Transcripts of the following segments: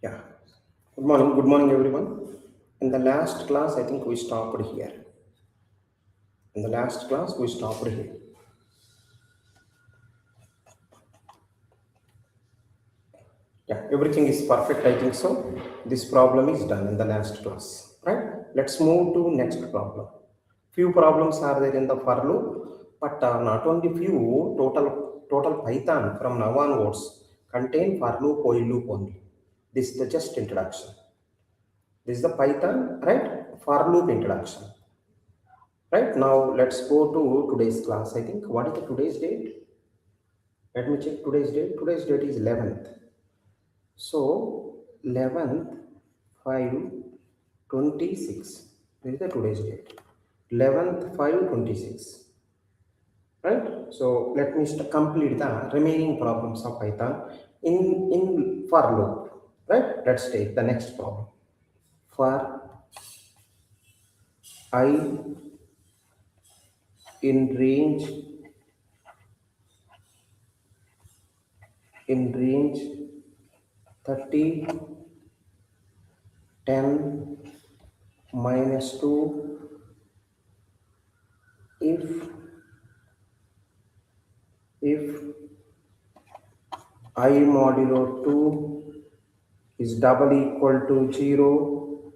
Yeah. Good morning, everyone. In the last class, I think we stopped here. In the last class, we stopped here. Yeah, everything is perfect. I think so. This problem is done in the last class, right? Let's move to next problem. Few problems are there in the for loop, but not only few. Total Python from now onwards contain for loop, while loop only. This is the just introduction. This is the Python, right? For loop introduction. Right now, let's go to today's class. I think what is the today's date? Let me check today's date. Today's date is 11th. So 11th 5 26. This is the today's date. 11th 5 26. Right. So let me complete the remaining problems of Python in for loop. Right. Let's take the next problem. For I in range 30 10 minus 2 if I modulo 2 is double equal to 0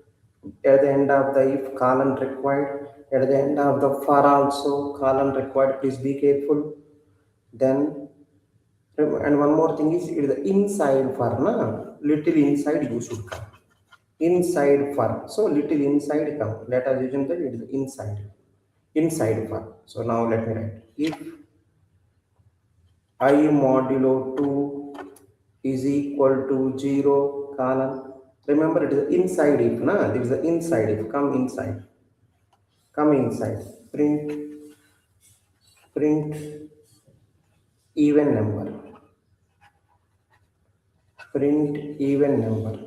at the end of the if colon required, at the end of the for also colon required, please be careful. Then and one more thing is, it is the inside for na, little inside you should come, inside for, so little inside come, let us assume that it is inside for. So now let me write, if I modulo 2 is equal to 0 colon, remember it is inside if na, this is the inside if, come inside, print even number, print even number.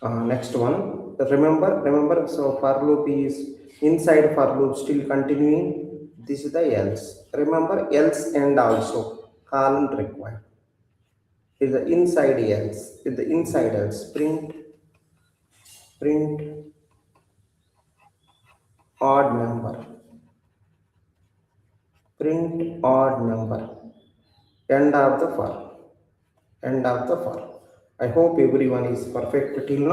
Next one, remember, so for loop is inside, for loop still continuing, this is the else, remember else and also colon required, is the inside else, is the inside else, print odd number, end of the for, I hope everyone is perfect till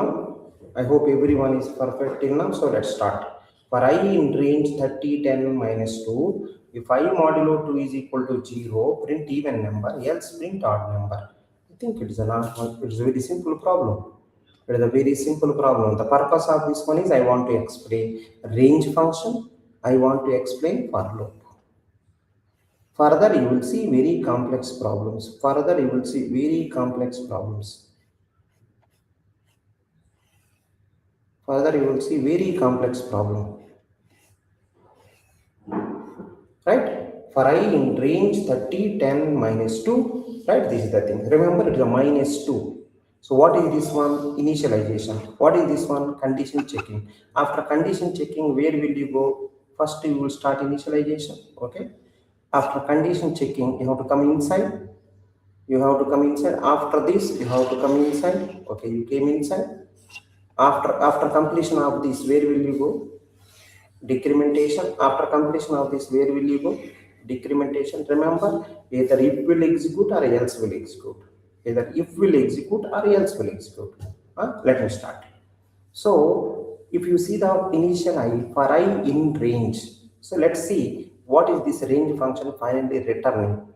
now. So let's start. For I in range 30 10 minus 2, if I modulo 2 is equal to 0, print even number, else print odd number. I think it's a very simple problem. It is a very simple problem. The purpose of this one is I want to explain range function, I want to explain for loop. Further, you will see very complex problems. Further, you will see very complex problems. Further, you will see very complex problem. Right? For I in range 30, 10, minus 2. Right? This is the thing. Remember, it is a minus 2. So what is this one? Initialization. What is this one? Condition checking. After condition checking, where will you go? First, you will start initialization. Okay? After condition checking, you have to come inside. After this, you have to come inside. Okay, you came inside. After completion of this, where will you go? Decrementation. After completion of this, where will you go? Decrementation. Remember, either if will execute or else will execute. Either if will execute or else will execute. Let me start. So if you see the initial I for I in range, so let's see what is this range function finally returning,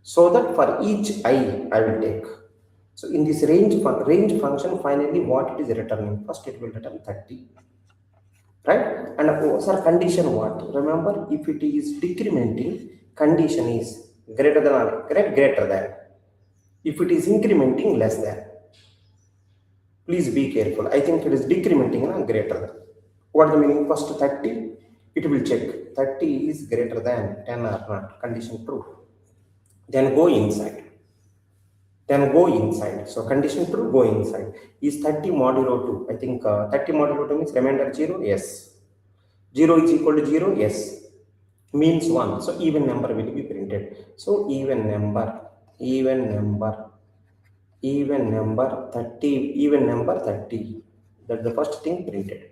so that for each I will take. So in this range function, finally what it is returning? First it will return 30, right? And sir, condition what? Remember, if it is decrementing, condition is greater than or greater than. If it is incrementing, less than. Please be careful. I think it is decrementing, greater than. What is the meaning? First 30, it will check 30 is greater than 10 or not. Condition true. Then go inside. So condition true, go inside. Is 30 modulo 2? I think 30 modulo 2 means remainder 0. Yes. 0 is equal to 0. Yes. means 1. So even number will be printed. So even number, even number, even number 30, even number 30. That's the first thing printed.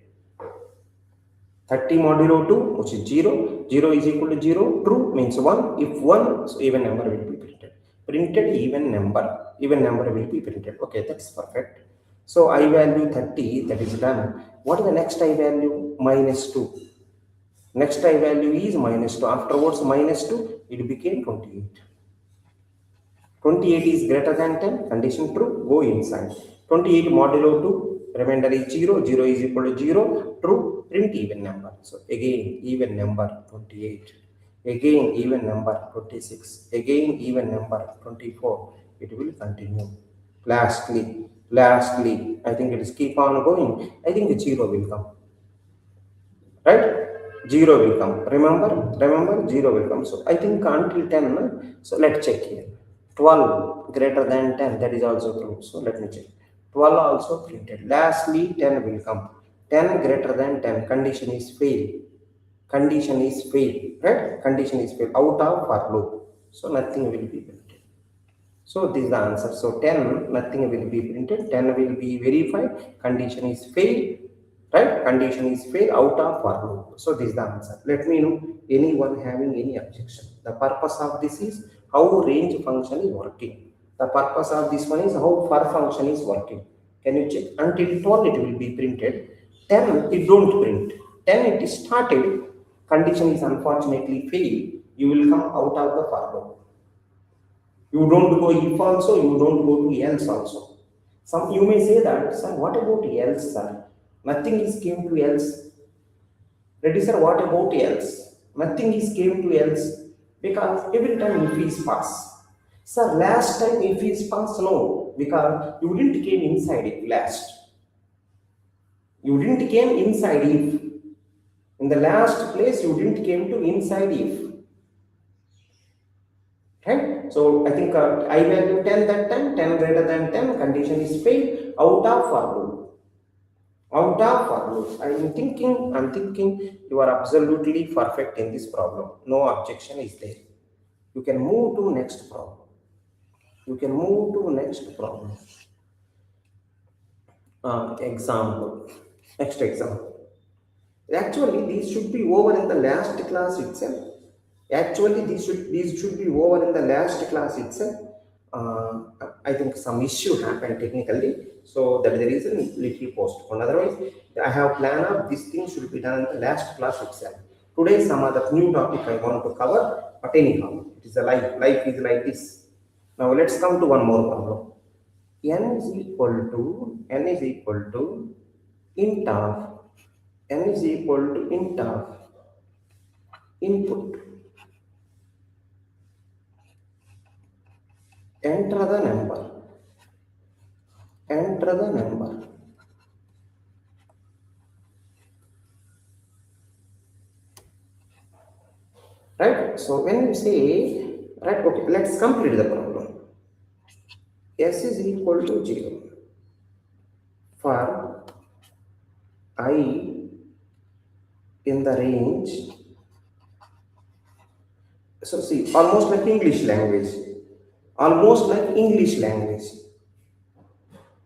30 modulo 2, which is 0. 0 is equal to 0. True means 1. If 1, so even number will be printed. Printed even number. Even number will be printed. Okay, that's perfect. So I value 30, that is done. What is the next I value? Minus 2. Next I value is minus 2. Afterwards minus 2, it became 28. 28 is greater than 10. Condition true. Go inside. 28 modulo 2. Remainder is 0. 0 is equal to 0. True. Print even number. So again even number 28. Again even number 26. Again even number 24. It will continue. Lastly, I think it is keep on going. I think 0 will come. Right? 0 will come. Remember 0 will come. So I think until 10. So let's check here. 12 greater than 10, that is also true. So let me check. 12 also printed. Lastly 10 will come. 10 greater than 10, condition is fail. Condition is fail. Right? Condition is fail. Out of for loop. So nothing will be printed. So this is the answer. So 10, nothing will be printed. 10 will be verified. Condition is fail. Right? Condition is fail out of for loop. So this is the answer. Let me know anyone having any objection. The purpose of this is how range function is working. The purpose of this one is how for function is working. Can you check? Until 12 it will be printed. 10 it don't print. 10 it is started. Condition is unfortunately fail. You will come out of the for loop. You don't go if also, you don't go to else also. Some you may say that, sir, what about else, sir? Nothing is came to else. Ready, sir, what about else? Nothing is came to else. Because every time if is pass. Sir, last time if is pass, no. Because you didn't came inside it last. You didn't came inside if. In the last place, you didn't came to inside if. Right? So I think I value 10 that time, 10 greater than 10, condition is failed out of for loop. Out of for loop. I'm thinking you are absolutely perfect in this problem. No objection is there. You can move to next problem. You can move to next problem. Example. Next example. Actually, these should be over in the last class itself. Actually, these should be over in the last class itself. I think some issue happened technically, so that is the reason little postponed. Otherwise, I have plan of this thing should be done in the last class itself. Today, some other new topic I want to cover, but anyhow, it is a life. Life is like this. Now let's come to one more problem. N is equal to int of n is equal to int of input. Enter the number. Enter the number. Right? So when you say, right, okay, let's complete the problem. S is equal to 0 for I in the range. So see, almost like English language. Almost like English language.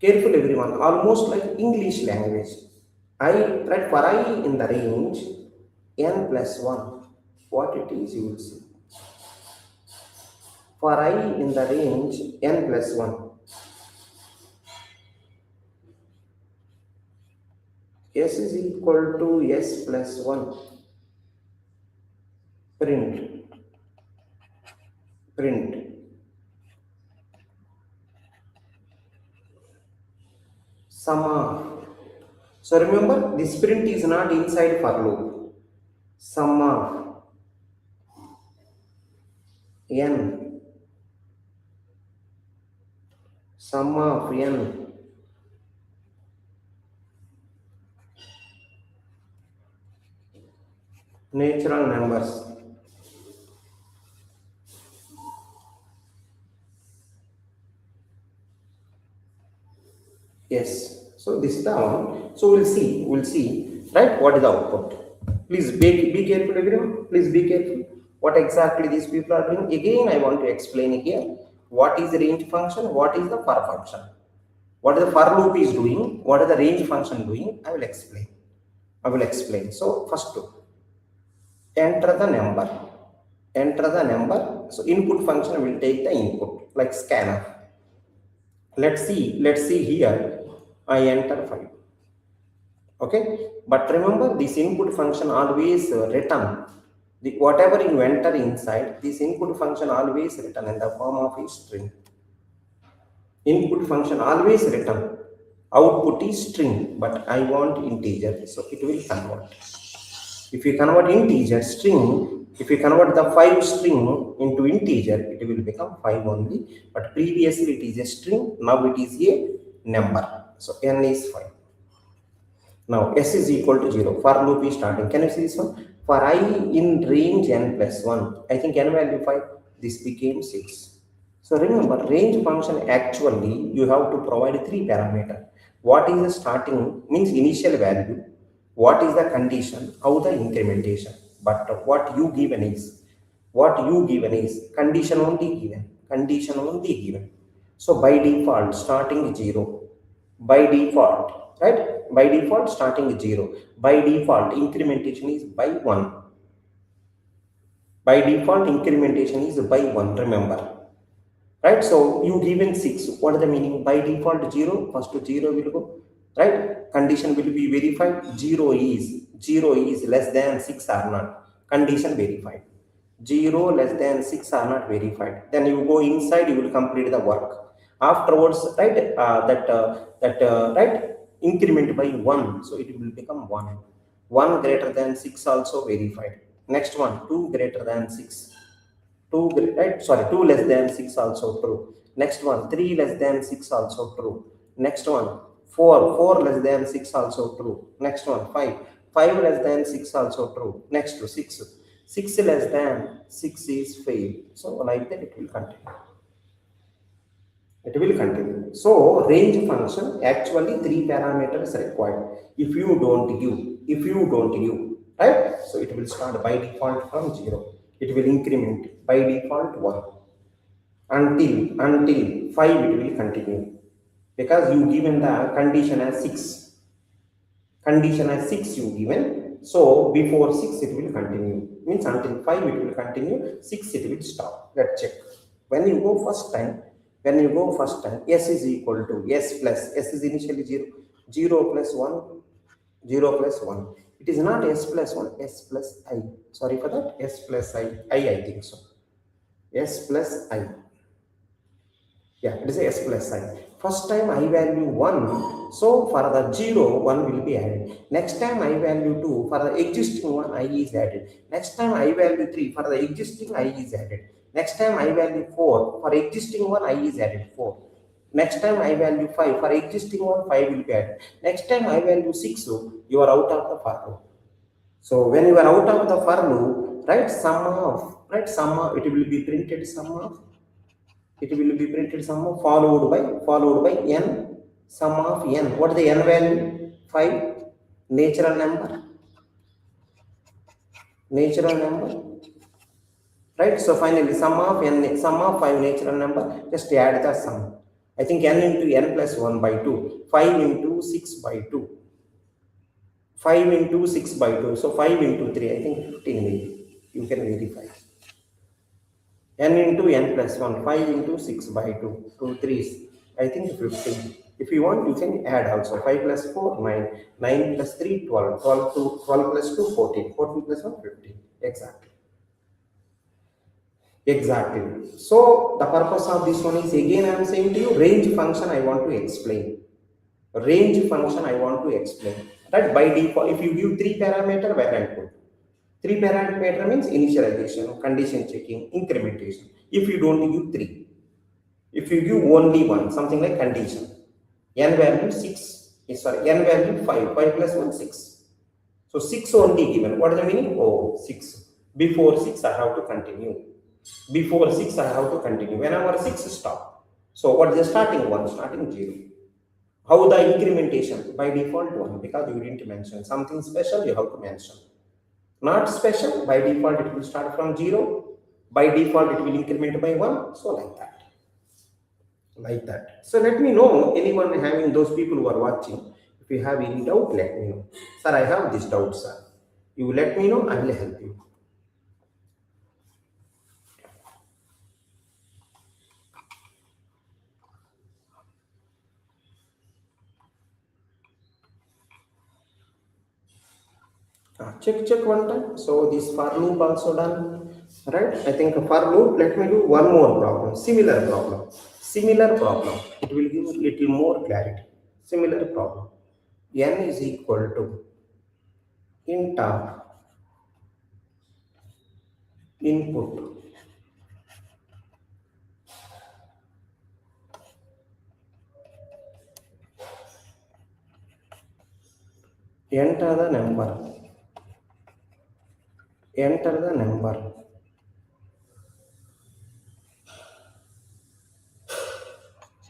Careful everyone, almost like English language. I, right, for I in the range n plus 1. What it is, you will see. For I in the range n plus 1. S is equal to S plus 1. Print. Sum of. So remember, this print is not inside for loop. Sum of n. Sum of n. Natural numbers. Yes. So this is the one. So we'll see, right? What is the output? Please be careful, everyone. Please be careful. What exactly these people are doing? Again, I want to explain here. What is the range function? What is the for function? What is the for loop is doing? What is the range function doing? I will explain. I will explain. So first, enter the number. Enter the number. So input function will take the input like scanf. Let's see. Let's see here. I enter 5. Okay, but remember this input function always return the whatever you enter inside. This input function always return in the form of a string. Input function always return, output is string, but I want integer, so it will convert. If you convert integer string, if you convert the 5 string into integer, it will become 5 only, but previously it is a string, now it is a number, so n is 5. Now s is equal to 0. For loop is starting. Can you see this one? For I in range n plus 1, I think n value 5, this became 6. So remember, range function actually you have to provide 3 parameters. What is the starting means initial value, what is the condition, how the incrementation. But what you given is condition only given. Condition only given. So by default starting 0. By default, right? By default starting 0. By default incrementation is by 1. By default incrementation is by 1, remember, right? So you given 6, what is the meaning? By default 0, first 0 will go, right? Condition will be verified. 0 is less than 6 or not, condition verified. 0 less than 6 are not verified, then you go inside, you will complete the work afterwards, right? Right, increment by 1, so it will become 1. 1 greater than 6 also verified. Next one, 2 greater than 6. 2 right, sorry, 2 less than 6 also true. Next one, 3 less than 6 also true. Next one, 4 less than 6 also true. Next one, 5 less than 6 also true. Next to 6 less than 6 is fail. So like that it will continue. It will continue. So range function actually 3 parameters required. If you don't give, right? So it will start by default from 0. It will increment by default 1 until 5. It will continue because you given the condition as 6. Condition as 6 you given, so before 6 it will continue, means until 5 it will continue, 6 it will stop. Let's check. When you go first time, s is equal to s plus, s is initially 0 plus 1, 0 plus 1. It is not s plus 1, s plus I, sorry for that, s plus I think so, s plus I. Yeah, it is s plus I. First time I value 1, so for the 0, 1 will be added. Next time I value 2, for the existing one I is added. Next time I value 3, for the existing I is added. Next time I value 4, for existing one I is added 4. Next time I value 5, for existing one 5 will be added. Next time I value 6, so you are out of the for loop. So when you are out of the for loop, right, sum of, it will be printed sum of, it will be printed sum of followed by n, sum of n. What is the n value? 5. Natural number, right? So finally sum of n, sum of 5 natural number, just add the sum. I think n into n plus 1 by 2, 5 into 6 by 2, 5 into 6 by 2, so 5 into 3, I think 15 maybe, you can verify. N into n plus 1, 5 into 6 by 2, 2 3s, I think 15. If you want, you can add also. 5 plus 4, 9, 9 plus 3, 12, 12 plus 2, 14, 14 plus 1, 15. Exactly. Exactly. So the purpose of this one is, again I am saying to you, range function I want to explain. Range function I want to explain. Right? By default, if you give 3 parameter, well and good. 3 parameter means initialization, condition checking, incrementation. If you don't give 3, if you give only 1, something like condition, n value 6, sorry, n value 5, 5 plus 1, 6. So 6 only given. What is the meaning? Oh, 6. Before 6, I have to continue. Before 6, I have to continue. Whenever 6, stop. So what is the starting one? Starting 0. How the incrementation? By default 1, because you didn't mention something special, you have to mention. Not special, by default it will start from 0. By default it will increment by 1. So like that. Like that. So let me know, anyone having, those people who are watching, if you have any doubt, let me know. Sir, I have this doubt, sir. You let me know, I will help you. Check one time. So this for loop also done, right? I think for loop, let me do one more problem, similar problem. Similar problem. It will give a little more clarity. Similar problem. N is equal to int of input enter the number, enter the number,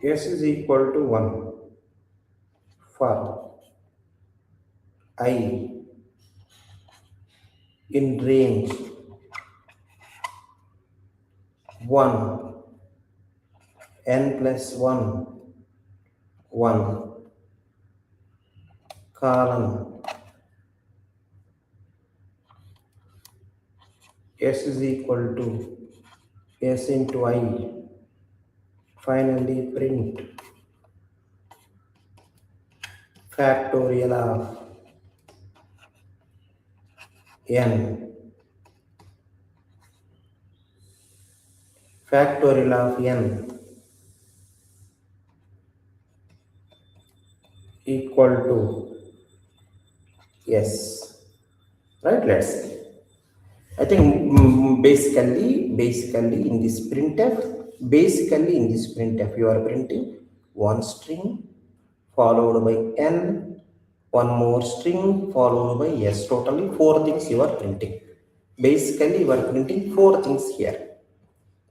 s is equal to 1 for I in range 1 n plus 1 1 colon s is equal to s into I, finally print factorial of n, factorial of n equal to s, right? Let's see. I think basically in this printf, you are printing one string followed by n, one more string followed by s. Totally four things you are printing. Basically, you are printing four things here.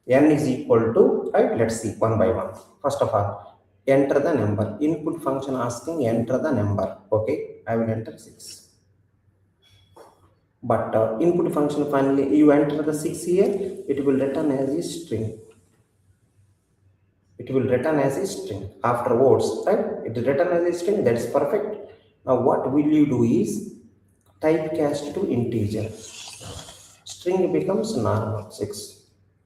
N is equal to, right? Let's see one by one. First of all, enter the number. Input function asking enter the number. Okay, I will enter 6. But input function, finally you enter the 6 here, it will return as a string. It will return as a string afterwards, right? It will return as a string. That's perfect. Now what will you do is typecast to integer. String becomes normal 6,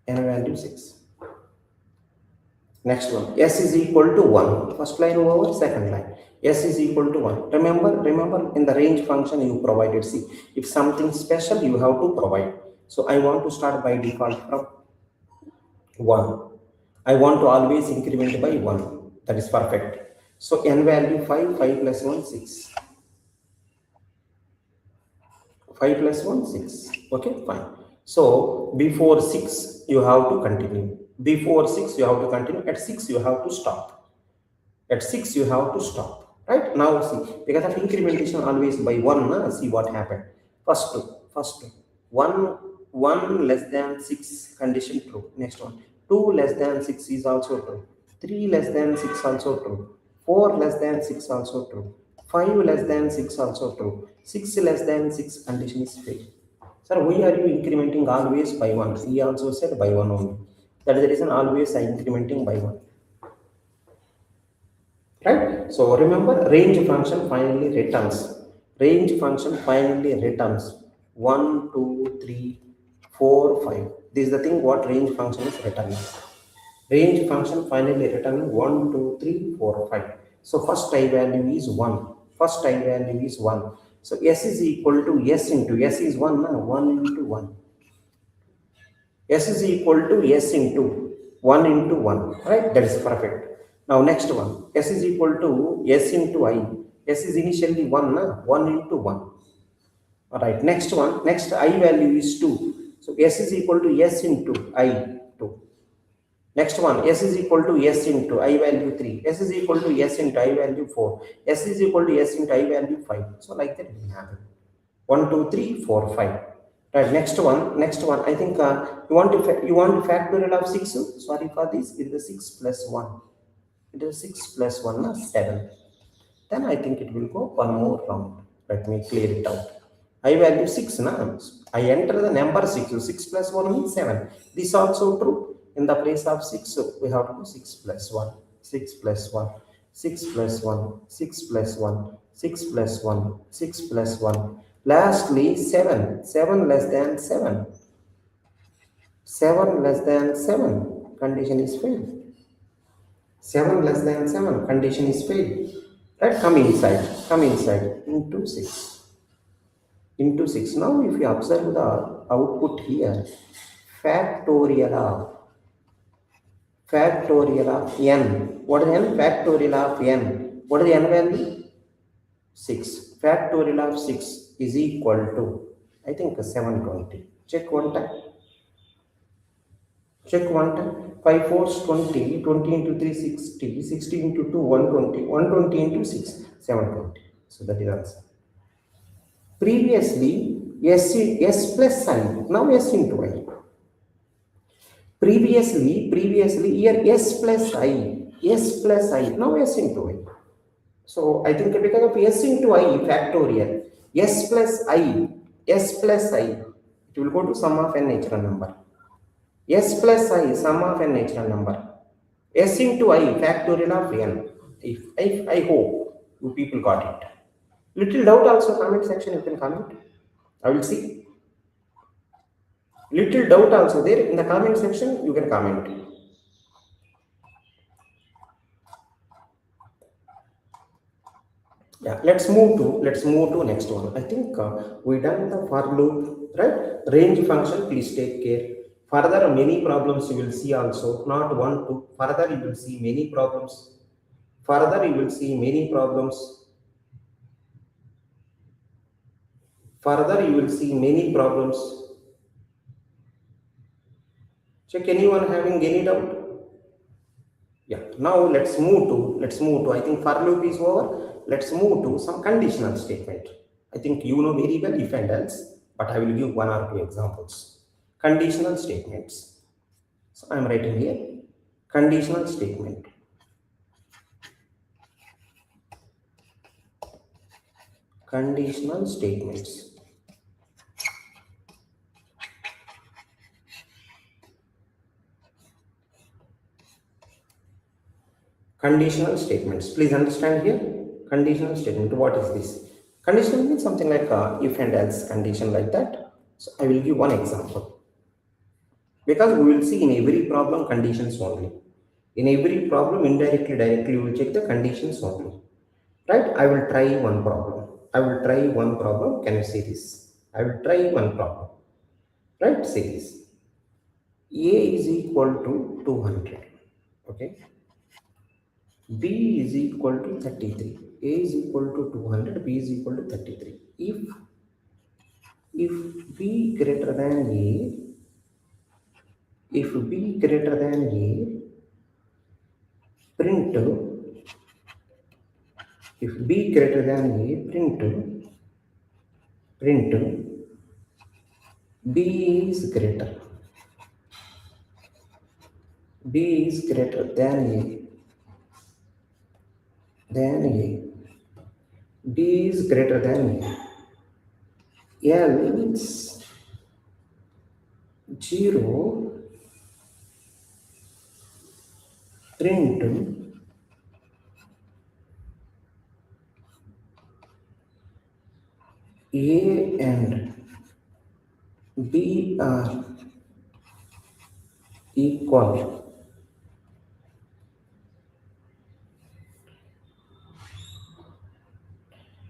n value 6. Next one, s is equal to 1. First line over, second line. S is equal to 1. Remember in the range function you provided. See, if something special you have to provide. So I want to start by default from 1. I want to always increment by 1. That is perfect. So n value 5, 5 plus 1, 6. 5 plus 1, 6. Okay, fine. So before 6 you have to continue. Before 6 you have to continue. At 6 you have to stop. At 6 you have to stop. Right? Now see, because of incrementation always by 1, see what happened. First 1 less than 6 condition true. Next one, 2 less than 6 is also true. 3 less than 6 also true. 4 less than 6 also true. 5 less than 6 also true. 6 less than 6 condition is failed. Sir, why are you incrementing always by 1? He also said by 1 only. That is the reason always I incrementing by 1. Right? So remember, range function finally returns. Range function finally returns 1, 2, 3, 4, 5. This is the thing what range function is returning. Range function finally returning 1, 2, 3, 4, 5. So first I value is 1. First I value is 1. So s is equal to s into s is 1, 1 into 1. S is equal to S into 1 into 1, right? That is perfect. Now next one, S is equal to S into I. S is initially 1, 1 into 1. All right, next one, next I value is 2. So S is equal to S into I, 2. Next one, S is equal to S into I value 3. S is equal to S into I value 4. S is equal to S into I value 5. So like that it will happen. 1, 2, 3, 4, 5. Right, next one. I think you want to factorial of 6. Sorry for this. It is 6 plus 1. It is 6 plus 1, 7. Then I think it will go one more round. Let me clear it out. I value 6 na. I enter the number 6. So 6 plus 1 means 7. This also true. In the place of 6, so we have to do 6 plus 1. 6 plus 1. 6 plus 1. 6 plus 1. 6 plus 1. 6 plus 1. Lastly, 7. 7 less than 7. 7 less than 7. Condition is failed. 7 less than 7. Condition is failed. Right? Come inside. Come inside. Into 6. Into 6. Now, if you observe the output here, factorial of n. What is n? Factorial of n. What is the n value? 6. Factorial of 6 is equal to, I think, 720. Check one time. Check one time. 5 fours 20, 20 into 3 60, 60 into 2 120, 120 into 6 720. So that is answer. Previously, s plus I, now s into I. Previously here s plus I, now s into I. So I think because of s into I factorial, s plus I, it will go to sum of n natural number. S plus I, sum of n natural number. S into I, factorial of n. If I hope you people got it. Little doubt also, comment section you can comment. I will see. Little doubt also there in the comment section, you can comment. Yeah, let's move to next one. I think we done the for loop, right? Range function, please take care. Further, many problems you will see also, not one, two. Further, you will see many problems. Further, you will see many problems. Further, you will see many problems. Check anyone having any doubt? Yeah. Now let's move to. I think for loop is over. Let's move to some conditional statement. I think you know very well if and else, but I will give one or two examples. Conditional statements. So I am writing here conditional statement. Conditional statements. Conditional statements. Please understand here. Conditional statement. What is this? Conditional means something like if and else condition like that. So I will give one example. Because we will see in every problem conditions only. In every problem, indirectly, directly, we will check the conditions only. Right? I will try one problem. Can you see this? I will try one problem. Right? See this. A is equal to 200. Okay. B is equal to 33. A is equal to 200. B is equal to 33. If B greater than A, if B greater than A, print if B greater than A, print B is greater than A, B is greater than A, else 0, print A and B are equal.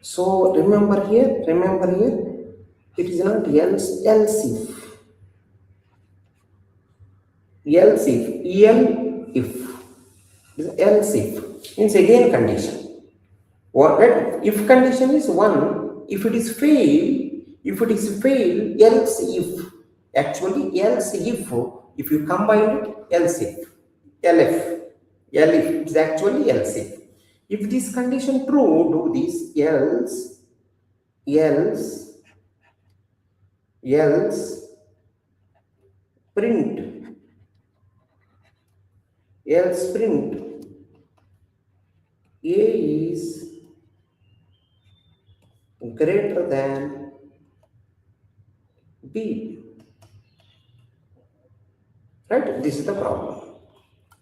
So remember here, it is not else if means again condition. What if condition is one, if it is fail, else if. Actually, else if you combine it, else if, it's actually else if. If this condition true, do this else print A is greater than B. Right? This is the problem.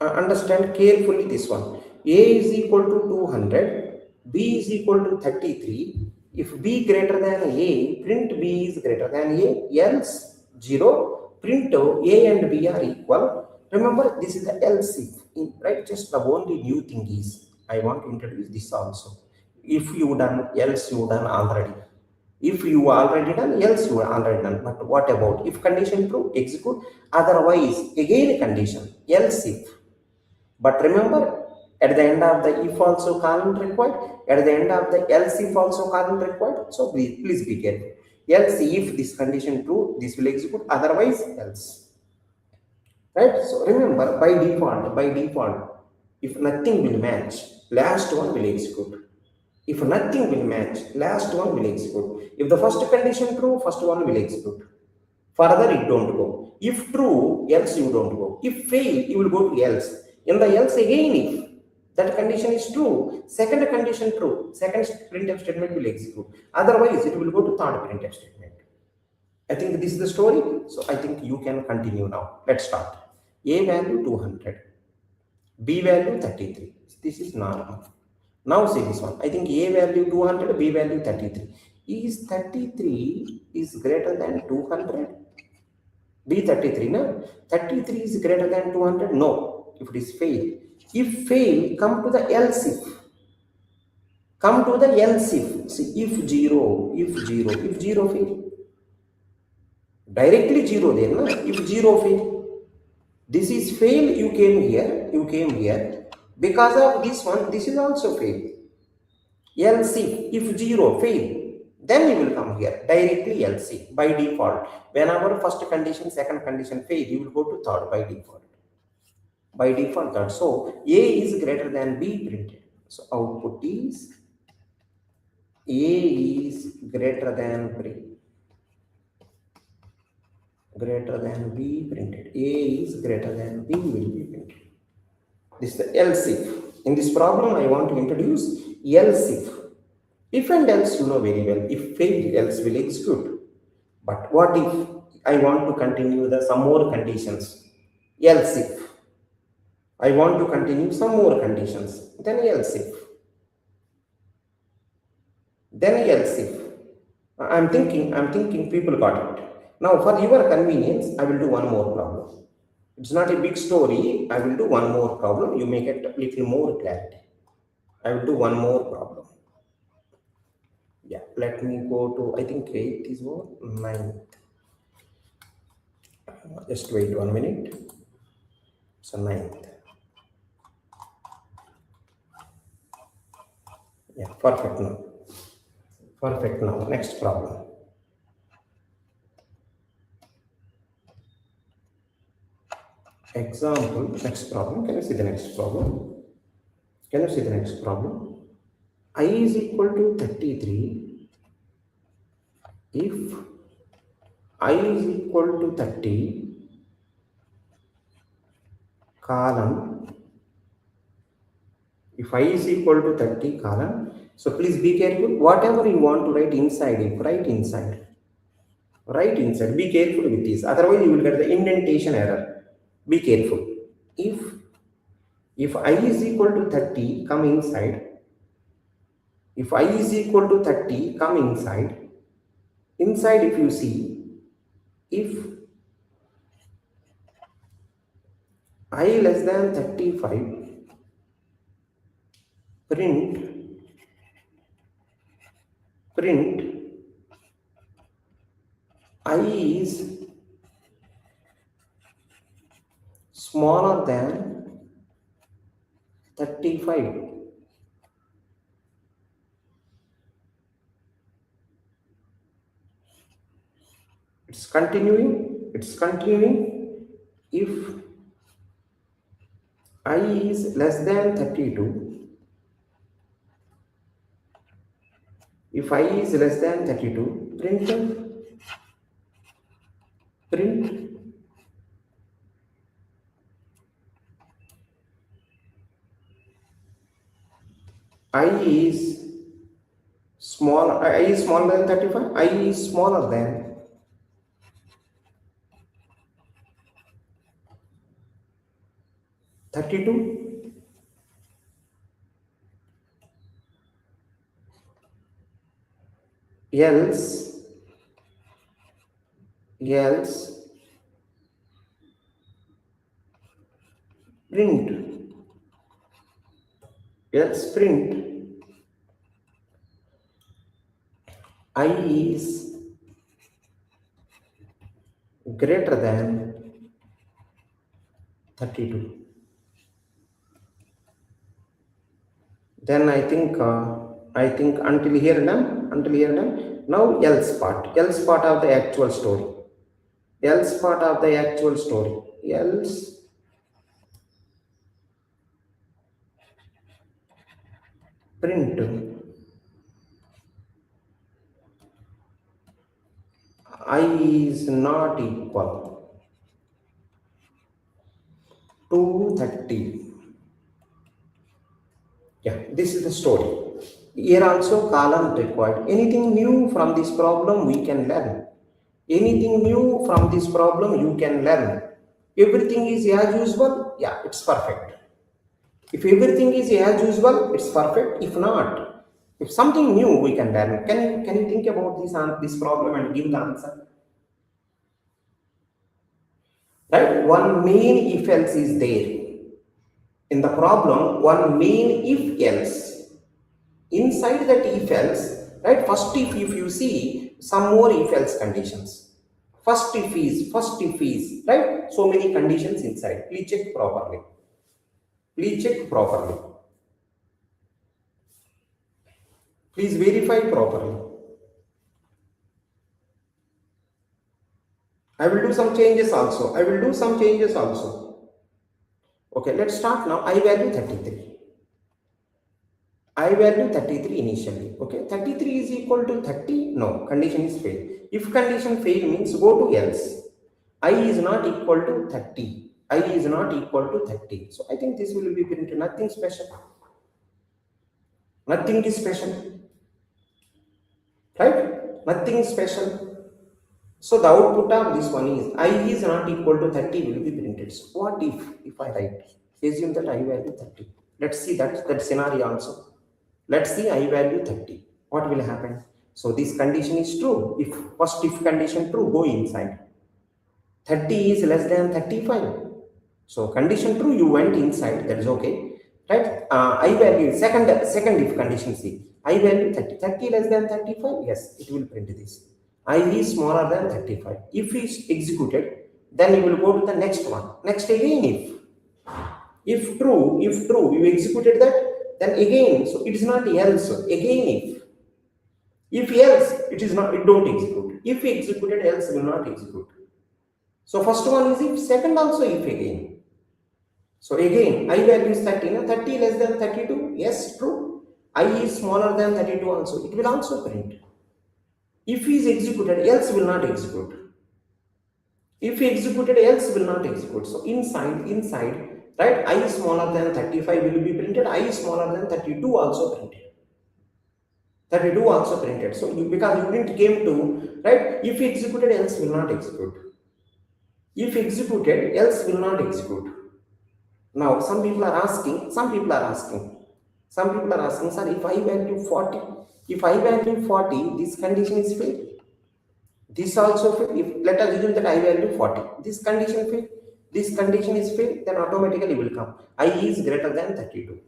Understand carefully this one. A is equal to 200, B is equal to 33. If B greater than A, print B is greater than A, else 0, print A and B are equal. Remember, this is the else if, right? Just the only new thing is, I want to introduce this also. If you done, else you done already. If you already done, else you already done. But what about if condition true, execute, otherwise again condition, else if. But remember, at the end of the if also column required, at the end of the else if also column required. So please be careful. Else if this condition true, this will execute, otherwise else. Right? So remember, by default, if nothing will match, last one will execute. If nothing will match, last one will execute. If the first condition true, first one will execute. Further, it don't go. If true, else you don't go. If fail, you will go to else. In the else again, if that condition is true, second condition true, second printf statement will execute. Otherwise, it will go to third printf statement. I think this is the story. So I think you can continue now. Let's start. A value 200, B value 33. This is normal. Now see this one. I think A value 200, B value 33. Is 33 is greater than 200? B 33, no? 33 is greater than 200? No. If it is fail. If fail, come to the else if. Come to the else if. See, if 0 fail. Directly 0 there, no? If 0 fail. This is fail, you came here. Because of this one, this is also fail. Else if 0 fail, then you will come here directly else by default. Whenever first condition, second condition fail, you will go to third by default. By default third. So A is greater than B printed. So output is A is greater than B. Greater than B printed. A is greater than B will be printed. This is the else if. In this problem, I want to introduce else if. If and else you know very well. If failed, else will execute. But what if I want to continue some more conditions? Else if I want to continue some more conditions, then else if. Then else if. I'm thinking people got it. Now for your convenience, I will do one more problem. It's not a big story. I will do one more problem. You may get a little more clarity. I will do one more problem. Yeah, let me go to, I think 8 is what? 9. Just wait 1 minute. So 9th. Yeah, perfect now. Perfect now. Next problem. Example, next problem. Can you see the next problem? Can you see the next problem? I is equal to 33 if I is equal to 30 column. If I is equal to 30 column. So please be careful. Whatever you want to write inside, if write inside. Write inside. Be careful with this. Otherwise, you will get the indentation error. Be careful. If I is equal to 30, come inside. If I is equal to 30, come inside. Inside, if you see, if I less than 35, print I is smaller than 35. It's continuing. If I is less than 32, if I is less than 32, print I is smaller than 35, I is smaller than 32, else, else, print, else print, I is greater than 32. Then I think until here done. Now else part of the actual story, else part of the actual story, else print I is not equal to 30. Yeah, this is the story. Here also column required. Anything new from this problem we can learn. Anything new from this problem you can learn. Everything is as usual, yeah, it's perfect. If everything is as usual, it's perfect. If not, if something new we can learn. Can you think about this problem and give the answer? Right? One main if else is there. In the problem, one main if else. Inside that if else, right? First if you see some more if else conditions. First if is, right? So many conditions inside. Please check properly. Please check properly. Please verify properly. I will do some changes also. Okay, let's start now. I value 33. I value 33 initially. Okay, 33 is equal to 30. No, condition is fail. If condition fail means go to else. I is not equal to 30. I is not equal to 30. So I think this will be printed. Nothing special. Nothing is special. Right? Nothing special. So the output of this one is I is not equal to 30 will be printed. So what if I write? Assume that I value 30. Let's see that scenario also. Let's see I value 30. What will happen? So this condition is true. If condition true, go inside. 30 is less than 35. So condition true, you went inside. That is okay. Right? I value second if condition C. I value 30. 30 less than 35. Yes, it will print this. I is smaller than 35. If is executed, then you will go to the next one. Next again if true, you executed that, then again, so it is not else, again if else, it is not, it don't execute. If executed, else will not execute. So first one is if, second also if again. So again, I value is 30, no? 30 less than 32, yes, true. I is smaller than 32 also, it will also print. If is executed, else will not execute. If executed, else will not execute. So inside, right, I is smaller than 35 will be printed, I is smaller than 32 also printed. 32 also printed. So because you didn't came to, right, if executed, else will not execute. If executed, else will not execute. Now some people are asking, sir, if I value 40, this condition is fail. This also fail. If let us assume that I value 40, this condition fail. This condition is fail, then automatically will come. I is greater than 32.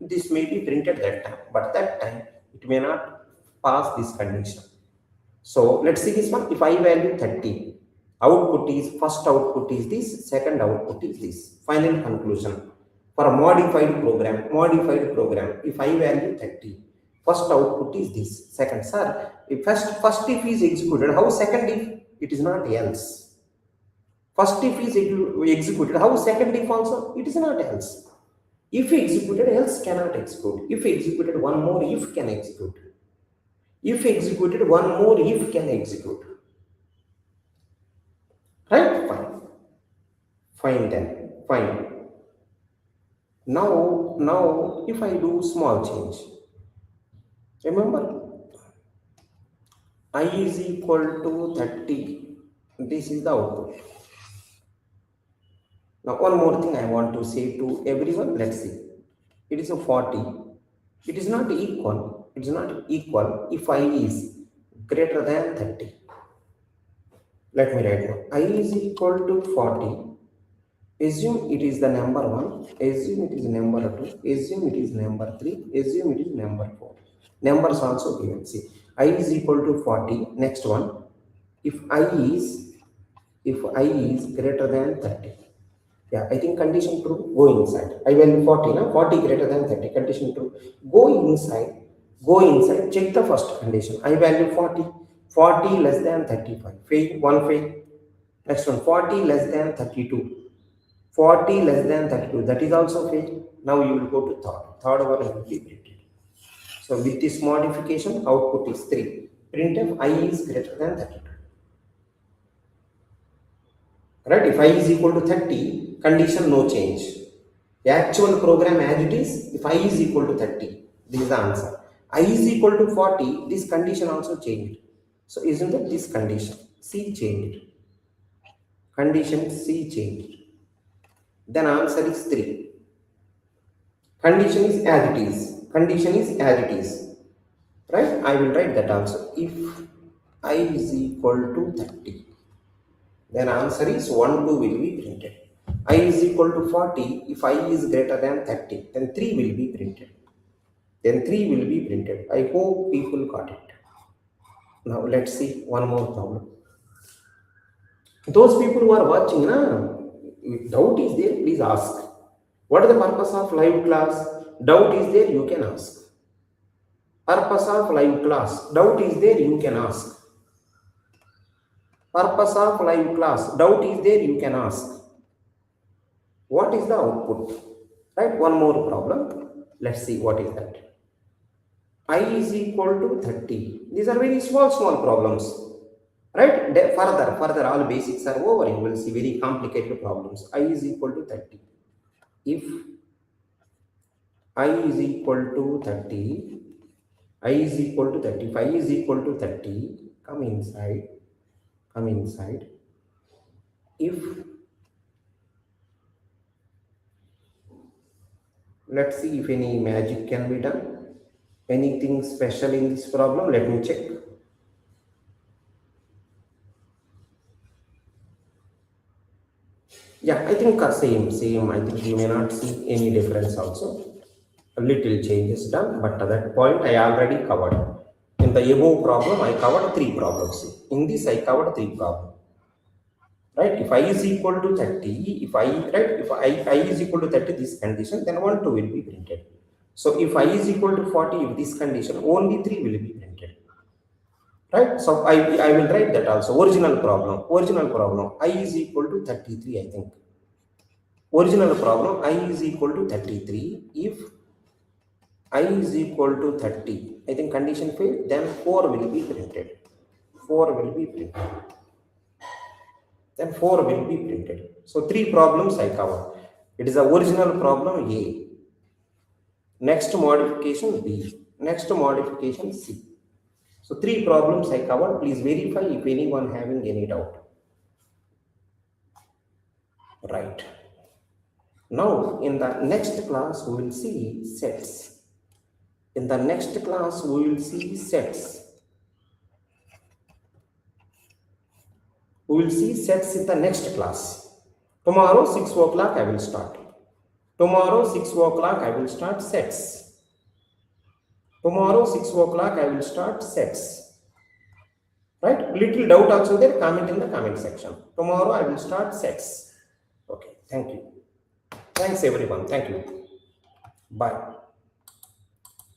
This may be printed that time, but that time it may not pass this condition. So let's see this one. If I value 30, first output is this, second output is this. Final conclusion for a modified program, if I value 30, first output is this. Second, sir, if first if is executed, how second if? It is not else. First if is executed, how second if also? It is not else. If executed, else cannot execute. If executed, one more if can execute. If executed, one more if can execute. Right? Fine then. Fine. Now if I do small change, remember, I is equal to 30. This is the output. Now, one more thing I want to say to everyone. Let's see. It is a 40. It is not equal. It is not equal if I is greater than 30. Let me write now. I is equal to 40. Assume it is the number 1. Assume it is number 2. Assume it is number 3. Assume it is number 4. Numbers also given. See, I is equal to 40. Next one. If I is greater than 30. Yeah, I think condition true. Go inside. I value 40. Now 40 greater than 30. Condition true. Go inside. Go inside. Check the first condition. I value 40. 40 less than 35. Fail. One fail. Next one. 40 less than 32. 40 less than 32. That is also fail. Now you will go to third. Third one will be printed. So with this modification, output is 3. Printf I is greater than 32. Right? If I is equal to 30, condition no change. The actual program as it is, if I is equal to 30, this is the answer. I is equal to 40, this condition also changed. So isn't it this condition? C changed. Condition C changed. Then answer is 3. Condition is as it is. Condition is as it is. Right? I will write that also. If I is equal to 30, then answer is 1, 2 will be printed. I is equal to 40. If I is greater than 30, then 3 will be printed. Then 3 will be printed. I hope people got it. Now let's see one more problem. Those people who are watching, if doubt is there, please ask. What is the purpose of live class? Doubt is there, you can ask. Purpose of live class. Doubt is there, you can ask. Purpose of live class. Doubt is there, you can ask. What is the output? Right? One more problem. Let's see what is that. I is equal to 30. These are very small problems. Right? Further, all basics are over. You will see very complicated problems. I is equal to 30. If I is equal to 30, I is equal to 30. If I is equal to 30, come inside. If, let's see if any magic can be done. Anything special in this problem? Let me check. Yeah, I think same. I think you may not see any difference also. A little changes done, but at that point I already covered. In the above problem, I covered 3 problems. In this, I covered 3 problems. Right? If I is equal to 30, if I is equal to 30, this condition, then 1, 2 will be printed. So if I is equal to 40, if this condition, only 3 will be printed. Right? So I will write that also. Original problem. I is equal to 33, I think. Original problem, I is equal to 33. If I is equal to 30, I think condition failed, then 4 will be printed. 4 will be printed. Then 4 will be printed. So 3 problems I covered. It is the original problem A. Next modification B. Next modification C. So 3 problems I covered. Please verify if anyone having any doubt. Right. Now in the next class we will see sets. In the next class we will see sets. We will see sets in the next class. Tomorrow 6 o'clock I will start. Tomorrow 6 o'clock I will start sets. Tomorrow 6 o'clock I will start sets. Right? Little doubt also there, comment in the comment section. Tomorrow I will start sets. Okay, thank you. Thanks everyone. Thank you. Bye.